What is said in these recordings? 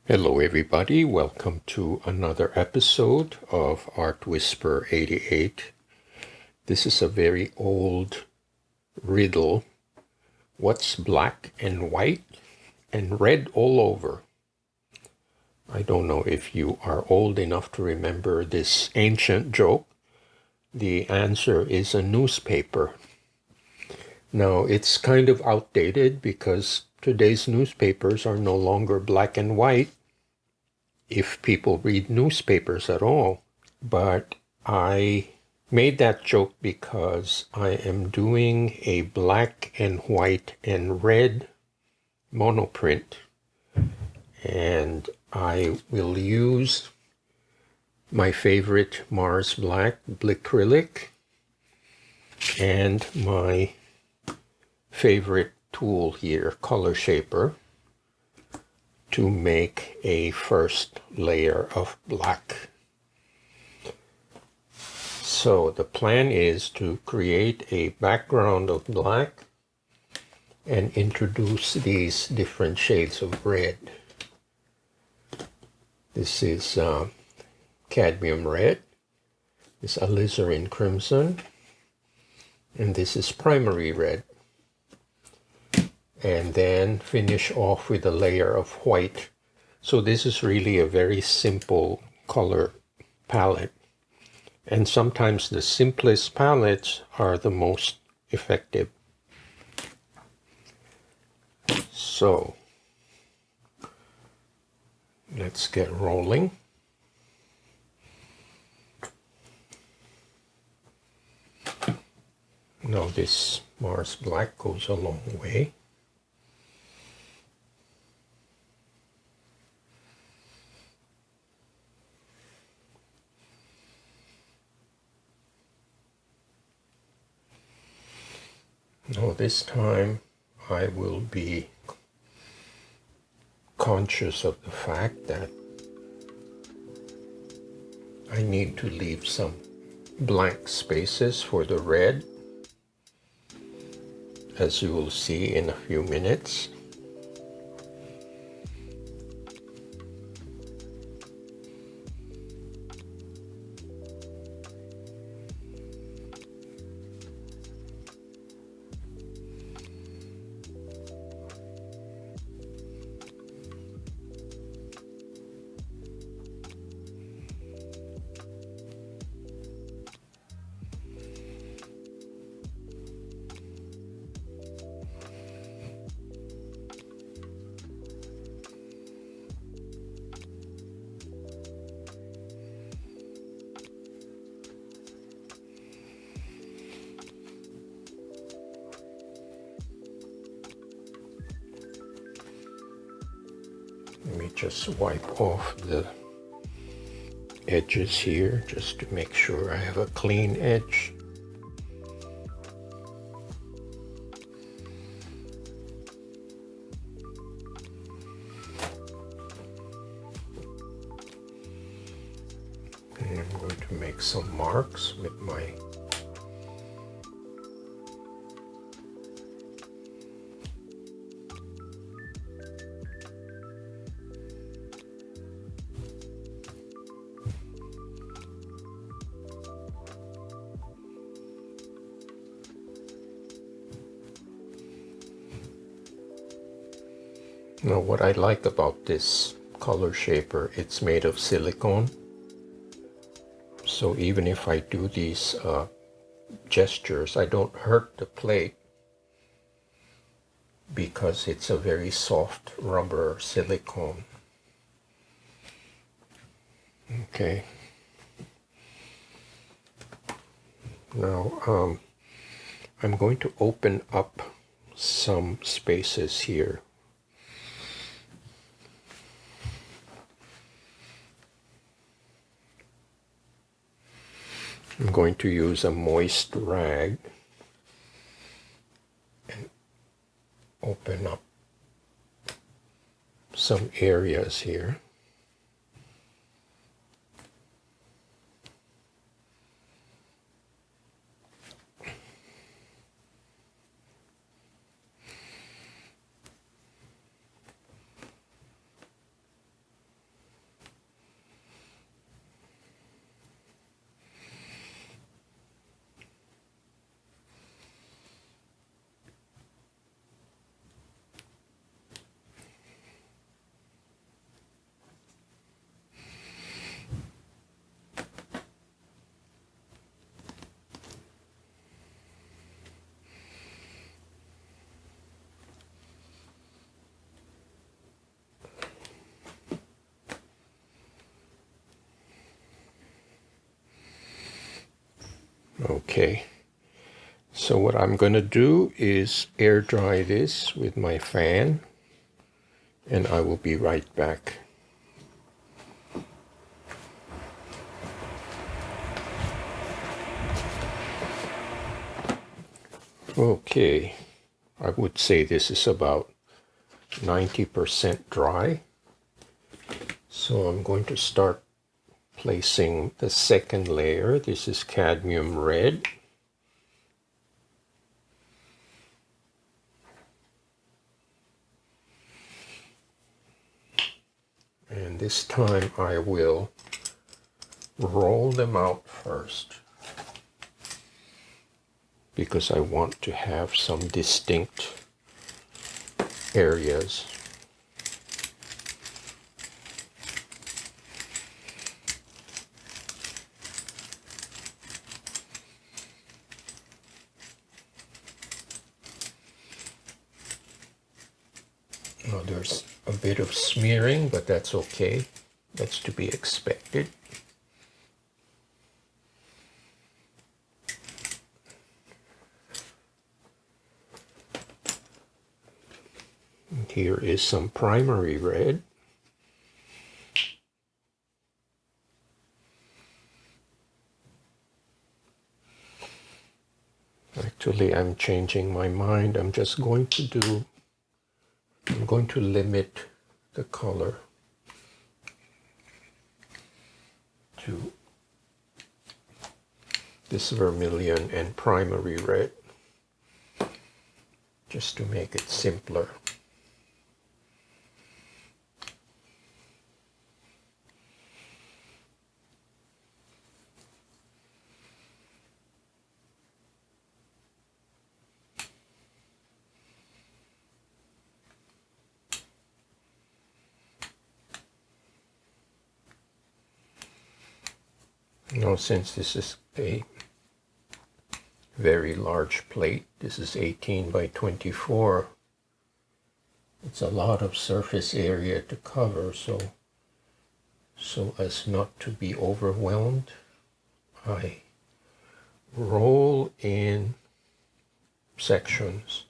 Hello, everybody. Welcome to another episode of Art Whisper 88. This is a very old riddle. What's black and white and red all over? I don't know if you are old enough to remember this ancient joke. The answer is a newspaper. Now, it's kind of outdated because today's newspapers are no longer black and white, if people read newspapers at all. But I made that joke because I am doing a black and white and red monoprint, and I will use my favorite Mars Black acrylic and my favorite tool here, Color Shaper, to make a first layer of black. So the plan is to create a background of black and introduce these different shades of red. This is cadmium red, this alizarin crimson, and this is primary red. And then finish off with a layer of white. So this is really a very simple color palette. And sometimes the simplest palettes are the most effective. So let's get rolling. Now this Mars Black goes a long way. Now this time I will be conscious of the fact that I need to leave some blank spaces for the red, as you will see in a few minutes. Let me just wipe off the edges here just to make sure I have a clean edge. And I'm going to make some marks with my Now what I like about this color shaper, it's made of silicone. So even if I do these gestures, I don't hurt the plate because it's a very soft rubber silicone. Okay. Now I'm going to open up some spaces here. I'm going to use a moist rag and open up some areas here. Okay, so what I'm going to do is air dry this with my fan, and I will be right back. Okay, I would say this is about 90% dry. So I'm going to start placing the second layer. This is cadmium red. And this time I will roll them out first, because I want to have some distinct areas. Now there's a bit of smearing, but that's okay. That's to be expected. And here is some primary red. Actually, I'm changing my mind. I'm going to limit the color to this vermilion and primary red, just to make it simpler. Now, since this is a very large plate, this is 18 by 24, it's a lot of surface area to cover, so as not to be overwhelmed, I roll in sections.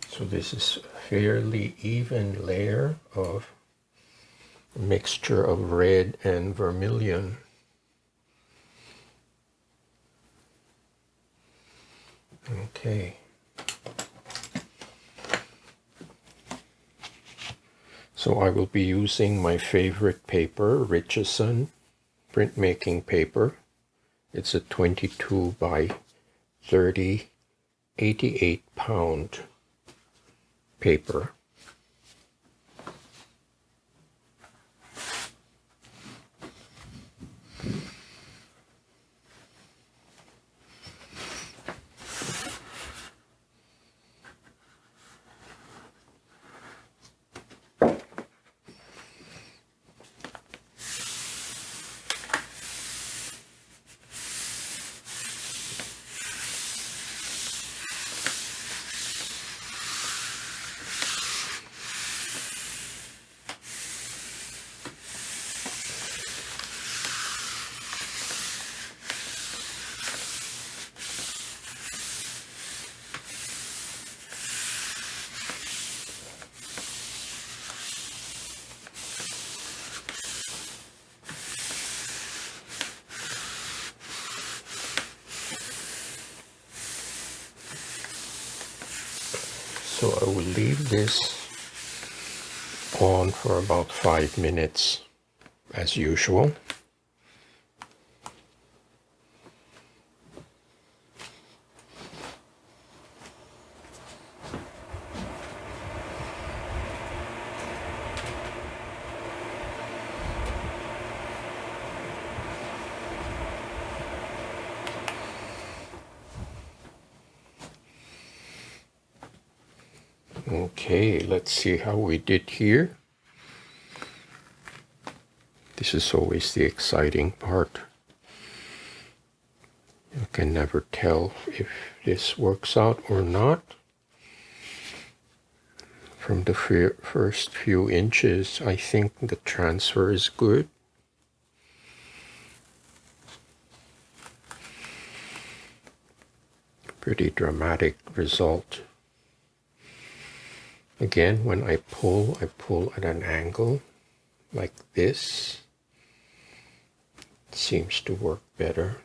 So this is a fairly even layer of a mixture of red and vermilion. Okay. So I will be using my favorite paper, Richardson printmaking paper. It's a 22 by 30, 88-pound paper. So I will leave this on for about 5 minutes as usual. Okay, let's see how we did here. This is always the exciting part. You can never tell if this works out or not. From the first few inches, I think the transfer is good. Pretty dramatic result. Again, when I pull at an angle like this. It seems to work better.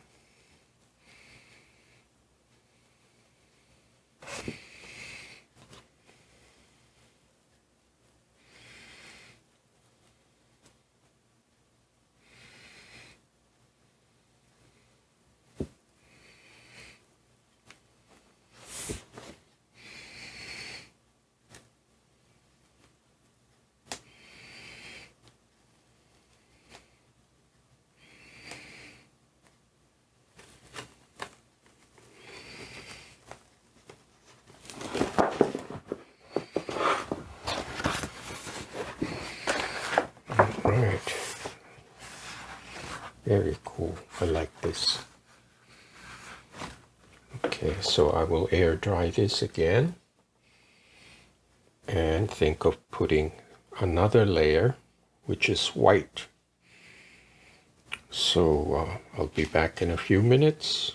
Right. Very cool. I like this. Okay, so I will air dry this again and think of putting another layer, which is white. So I'll be back in a few minutes.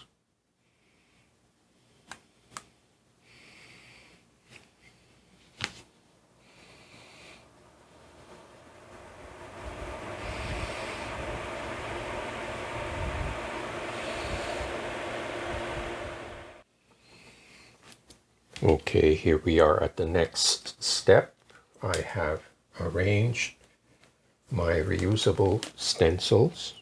Okay, here we are at the next step. I have arranged my reusable stencils.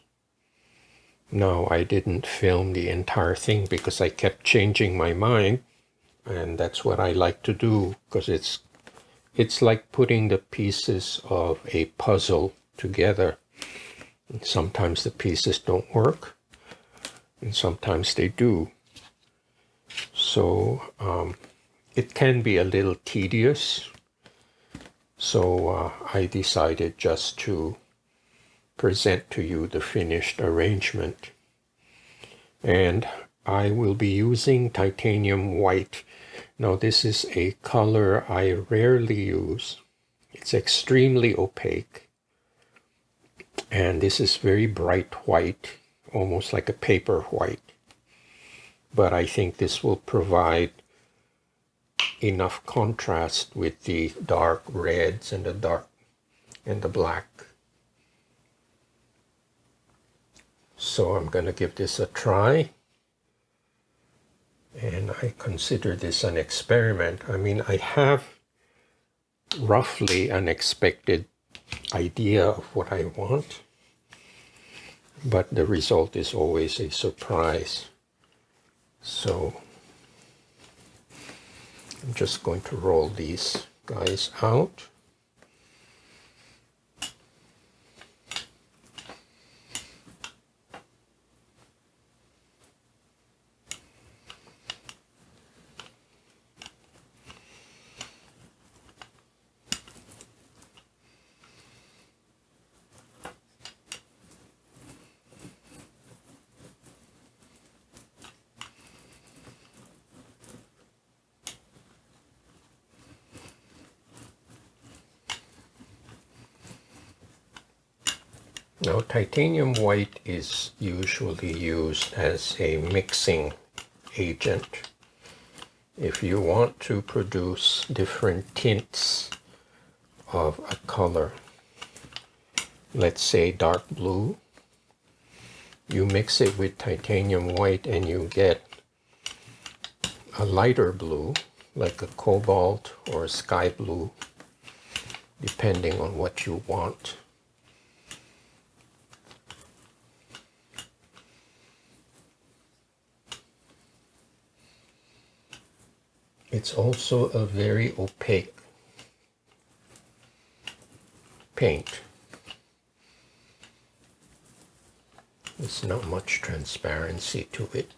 Now, I didn't film the entire thing because I kept changing my mind, and that's what I like to do, because it's like putting the pieces of a puzzle together. And sometimes the pieces don't work, and sometimes they do. So it can be a little tedious. So I decided just to present to you the finished arrangement. And I will be using titanium white. Now, this is a color I rarely use. It's extremely opaque. And this is very bright white, almost like a paper white. But I think this will provide enough contrast with the dark reds and the black. So I'm going to give this a try. And I consider this an experiment. I mean, I have roughly an expected idea of what I want, but the result is always a surprise. So I'm just going to roll these guys out. Now, titanium white is usually used as a mixing agent. If you want to produce different tints of a color, let's say dark blue, you mix it with titanium white and you get a lighter blue, like a cobalt or a sky blue, depending on what you want. It's also a very opaque paint. There's not much transparency to it.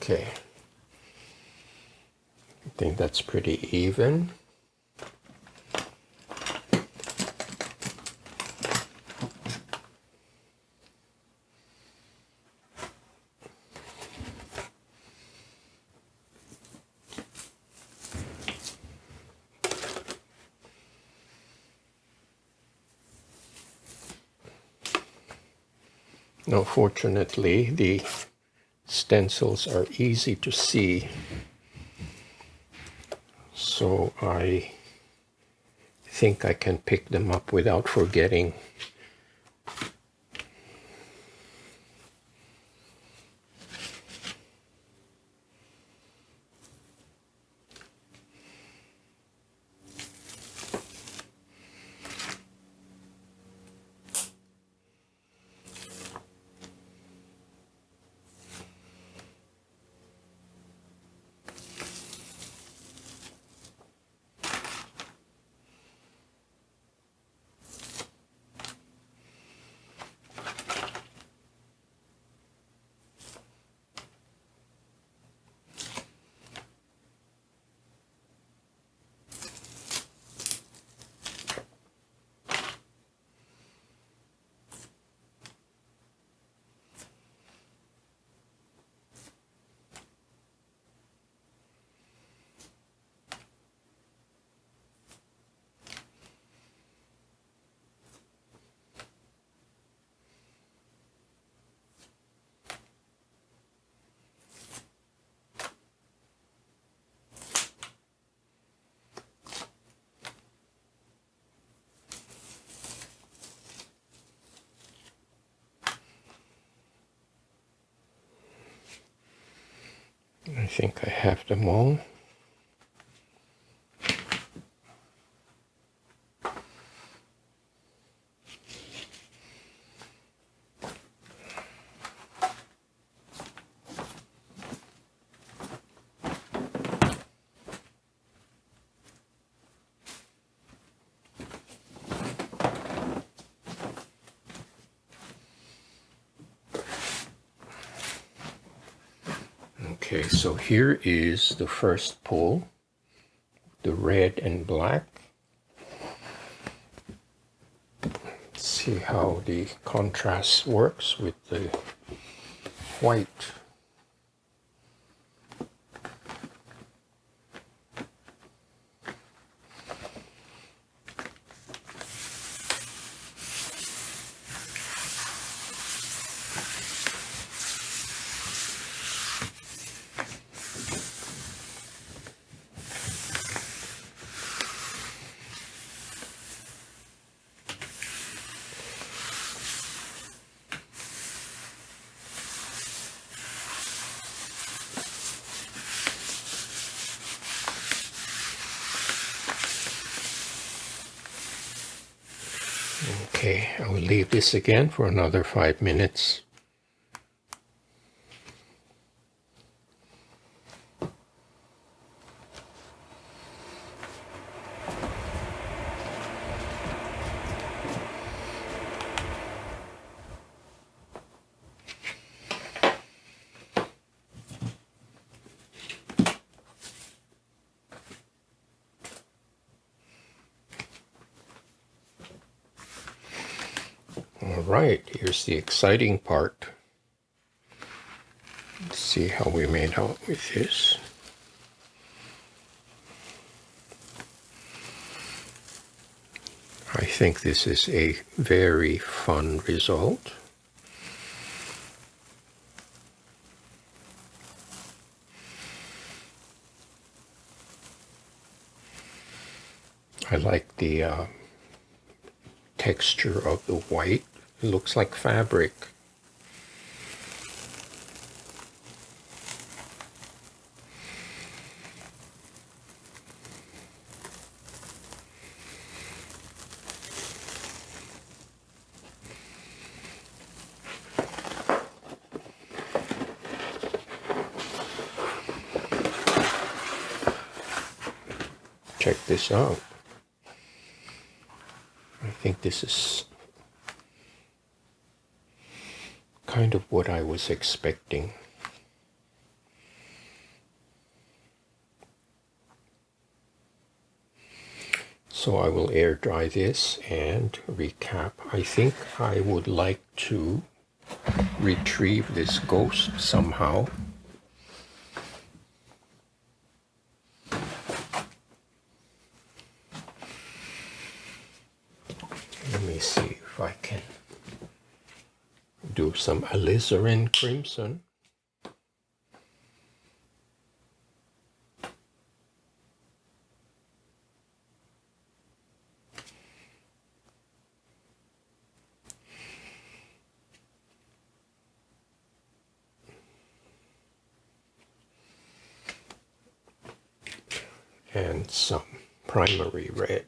Okay, I think that's pretty even. Now, fortunately, the stencils are easy to see, so I think I can pick them up without forgetting. I think I have them all. Okay, so here is the first pull, the red and black. Let's see how the contrast works with the white. Okay, I will leave this again for another 5 minutes. All right, here's the exciting part. Let's see how we made out with this. I think this is a very fun result. I like the texture of the white. It looks like fabric. Check this out. I think this is kind of what I was expecting. So I will air dry this and recap. I think I would like to retrieve this ghost somehow. Let me see if I can do some alizarin crimson. And some primary red.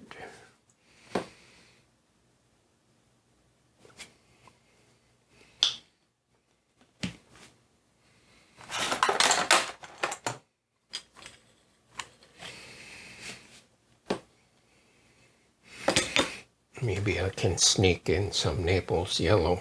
Maybe I can sneak in some Naples yellow.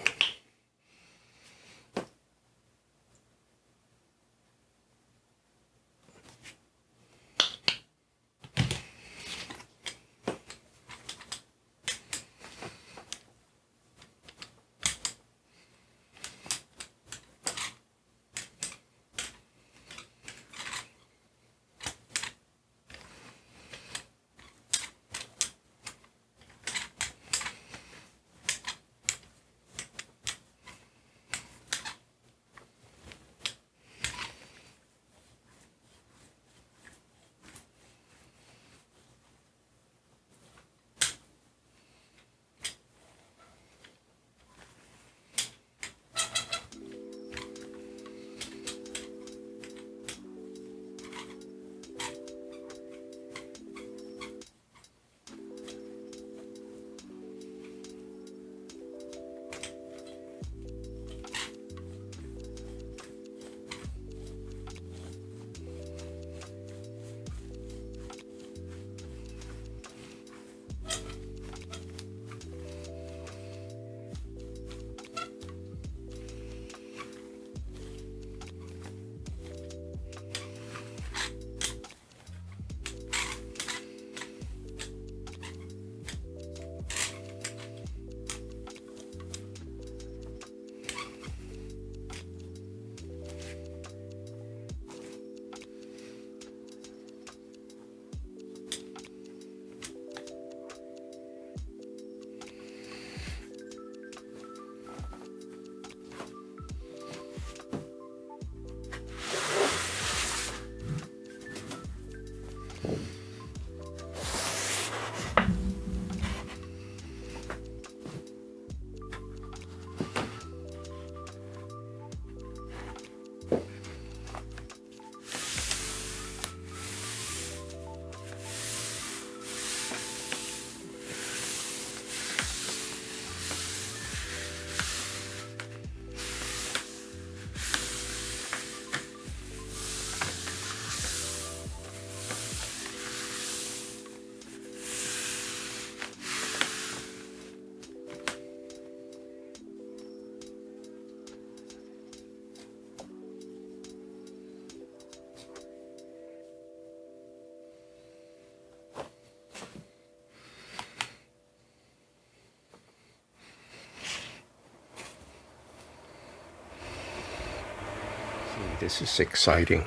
This is exciting.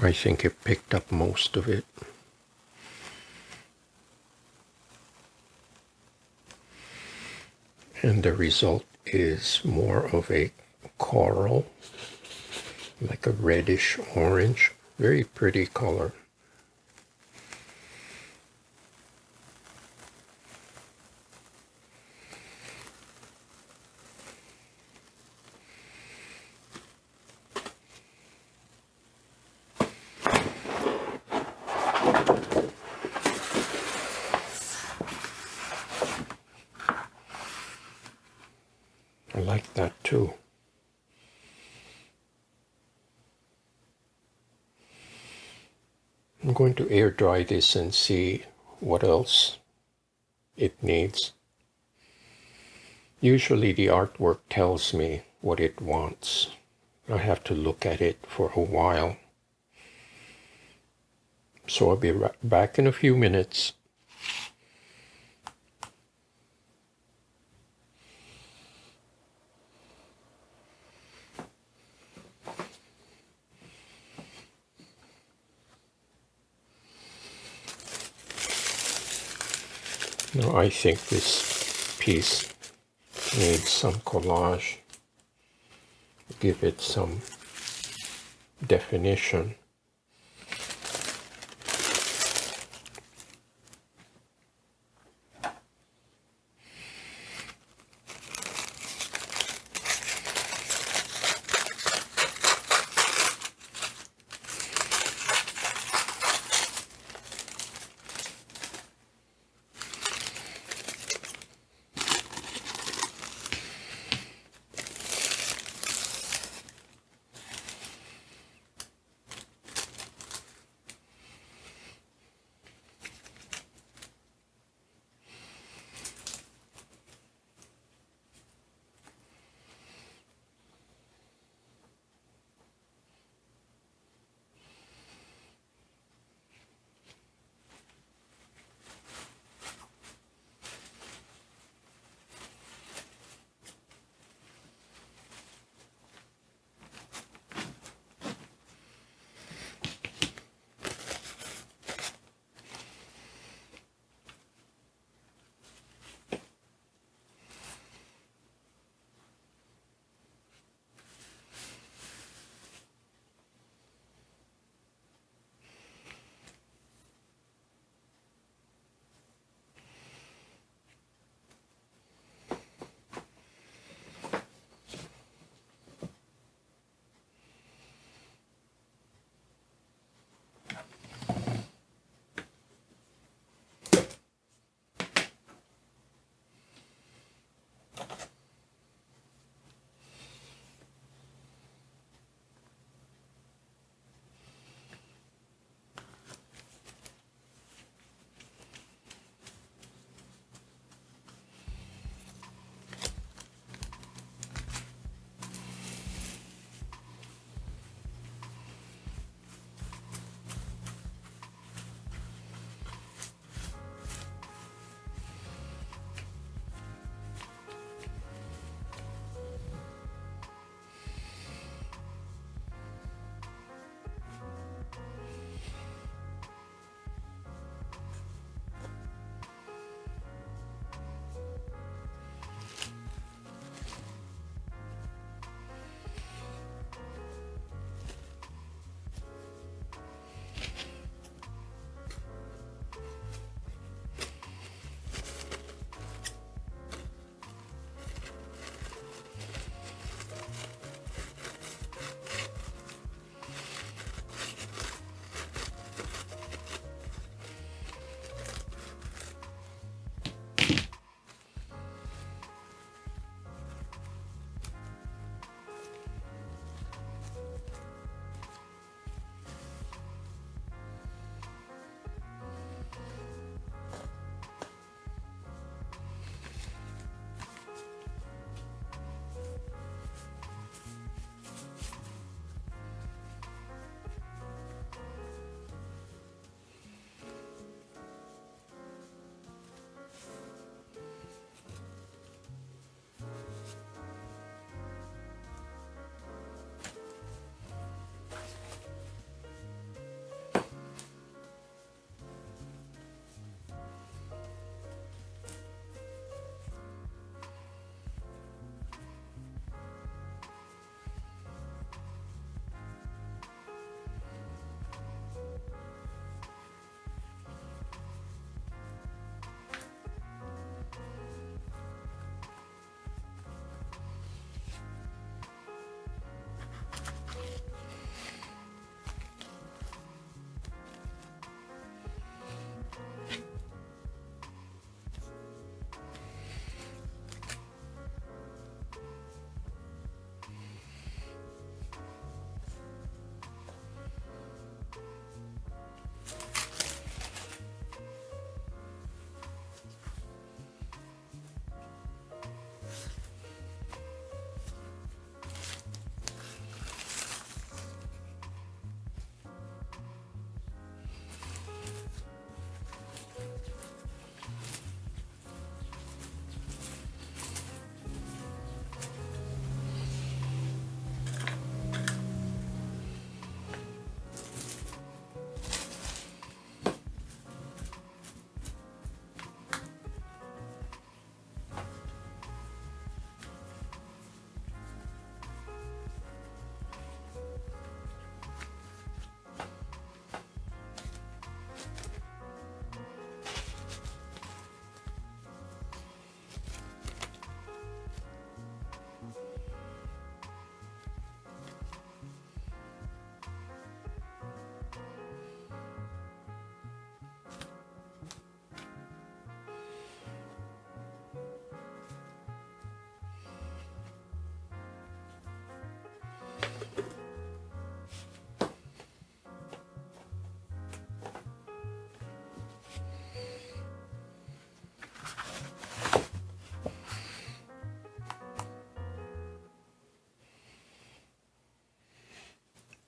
I think it picked up most of it. And the result is more of a coral, like a reddish orange. Very pretty color. I like that too. I'm going to air dry this and see what else it needs. Usually the artwork tells me what it wants. I have to look at it for a while. So I'll be back in a few minutes. Now I think this piece needs some collage. Give it some definition.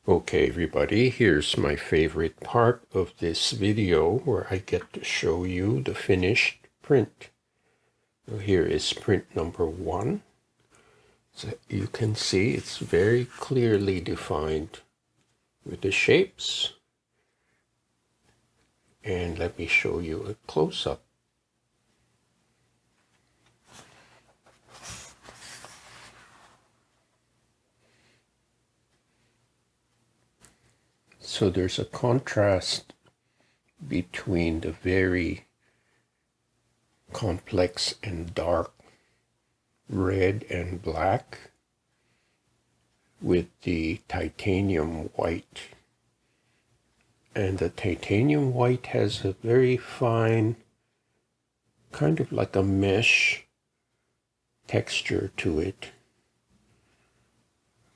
Okay, everybody, here's my favorite part of this video where I get to show you the finished print. So here is print number 1. So you can see it's very clearly defined with the shapes. And let me show you a close-up. So there's a contrast between the very complex and dark red and black with the titanium white. And the titanium white has a very fine, kind of like a mesh texture to it,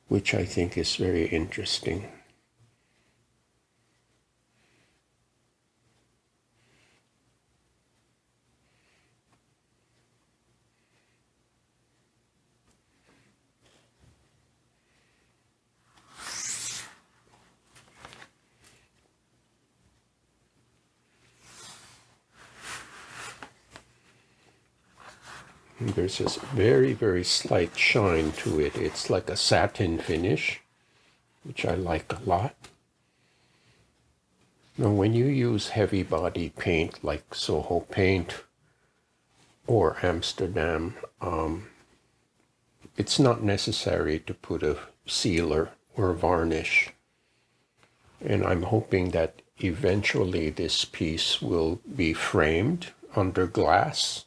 which I think is very interesting. There's this very, very slight shine to it. It's like a satin finish, which I like a lot. Now, when you use heavy body paint like Soho paint or Amsterdam, it's not necessary to put a sealer or varnish. And I'm hoping that eventually this piece will be framed under glass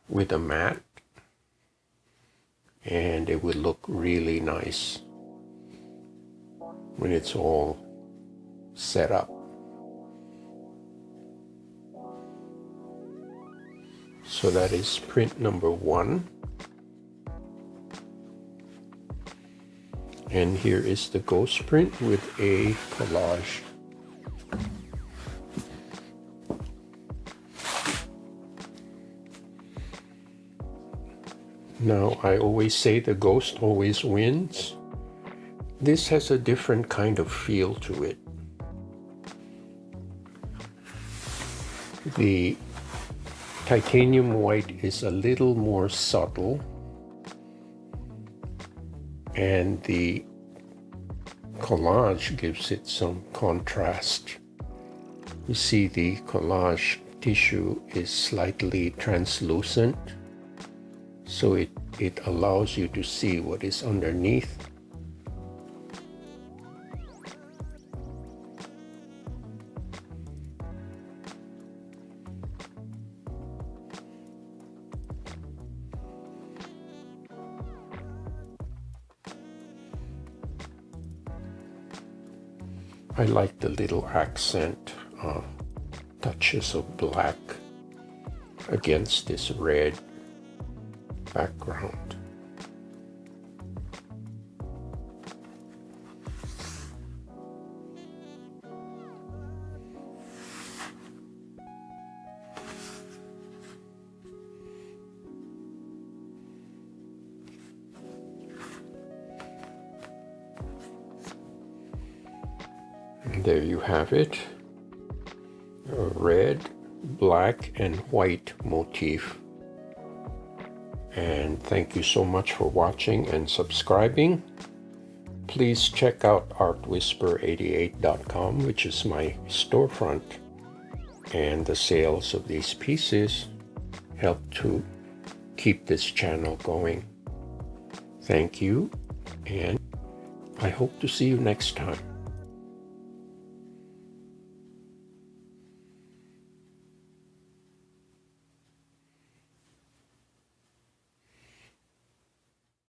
with a mat, and it would look really nice when it's all set up. So that is print number 1. And here is the ghost print with a collage. Now, I always say the ghost always wins. This has a different kind of feel to it. The titanium white is a little more subtle, and the collage gives it some contrast. You see the collage tissue is slightly translucent, so it allows you to see what is underneath. I like the little accent touches of black against this red background. And there you have it, a red, black, and white motif. And thank you so much for watching and subscribing. Please check out artwhisper88.com, which is my storefront. And the sales of these pieces help to keep this channel going. Thank you, and I hope to see you next time.